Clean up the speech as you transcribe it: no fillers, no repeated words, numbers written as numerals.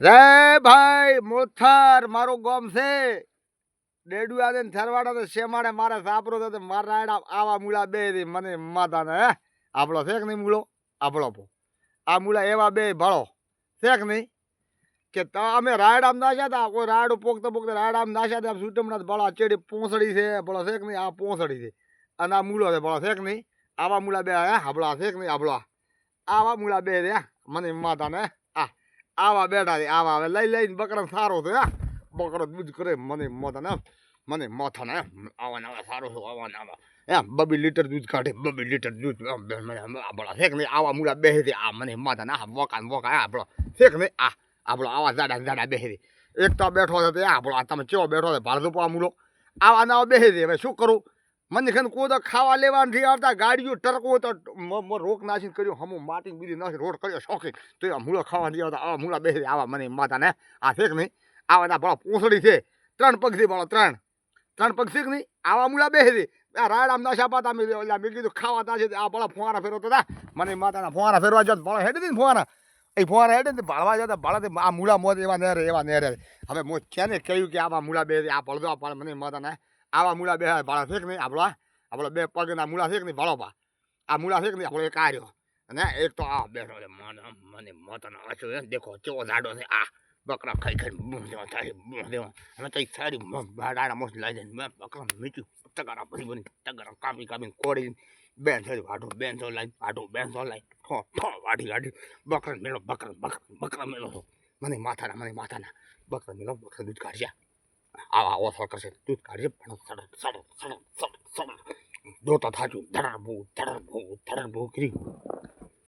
રે ભાઈ મોથર મારું ગામ છે ડેડુઆ ને થરવાડા તો શેમાડે મારે સાપરો તો મારા રાયડા આવા મૂળા બે રી મને માતા ને હે આપણો છે કે નહીં મૂળો આપણો પો આ મૂળા એવા બે ભળો છે કે નહીં કે અમે રાયડામાં નાખ્યા હતા કોઈ રાયડું પોકતા પોકતા રાયડામાં નાખ્યા હતા સુટમણા ભળા ચેડી પોંસડી છે ભળો છે કે નહીં આ પોંસડી છે અને આ મૂળો છે ભળો છે કે નહીં આવા મૂળા બે હે હબળા છે કે નહીં હબળા આવા મૂળા બે રે મને માતા ને આ આવા બેઠા છે આવા હવે લઈ લઈને બકરા સારો છે હા બકરો દૂધ કરે મને માતા ને મને માથા ને આવા નવા સારો છે આવા નવા એમ 2 લીટર દૂધ કાઢે 2 લીટર દૂધ આપણા છે કે નહીં આવા મૂળા બે છે આ મને માતા ને આ વોકા વોકા આપણો છે કે નહીં આ આપણો આવા જાડા જાડા બે છે એક તો બેઠો છે આપણો આ તમે કેવો બેઠો છે ભાડો આ મૂળો આવા નવા બે છે હવે શું કરું મને ખેન કોઈ તો ખાવા લેવાથી આવતા ગાડીઓ ટરકો તો રોક નાસીને કર્યો હમું માટી બીજી નાસી રોડ કર્યો શોખી તો આ મૂળો ખાવા નહીં આવતા આવા મૂળા બેસી આવા મને માતા ને આ છે કે નહીં આવા ના ભળો પૂંછડી છે 3 પગથી ભળો 3 પગ છે કે નહીં આવા મૂળા બેસી આ રાયડામ નાશા પાતા મેં કીધું ખાવા તા છે આ ભળા ફુવારા ફેરવતો હતા મને માતાના ફુવારા ફેરવા જતો ભળો હેડી ને ફુવારા એ ફુવારા હેડે ને ભાળવા જતા ભાળા આ મૂળા મોત એવા નેરે હવે મોત છે ને કહ્યું કે આવા મૂળા બેસી આ ભળતો આ મને માતાના આવા મૂળા બે ભાડા છે કે નહીં આપણો 2 પગના મૂળા છે કે નહીં ભાળો આ મૂળા છે કે નહીં આપણો એક આર્યો અને એક તો આ બેઠો છે મને મતનો આછો દેખો કેવો જાડો છે આ બકરા ખાઈ ખાઈ થાય અમે તો સારી ડાડા મોસ લઈ જઈને બકરા મીઠું તગારા ભરી બની તગારા કાપી કાપીને કોડી બેન છે વાઢો બેન છો લાઈ વાઢો બેન છો લાઈ ઠો વાઢી વાઢી બકરા મેળો બકરા મેળો મને માથાના બકરા મેળો બકરા દૂધ કાઢ્યા આવા ઓછો કરશે દૂધ કાઢજે પણ સડ જોતા થાચું ધડર ભૂ કરી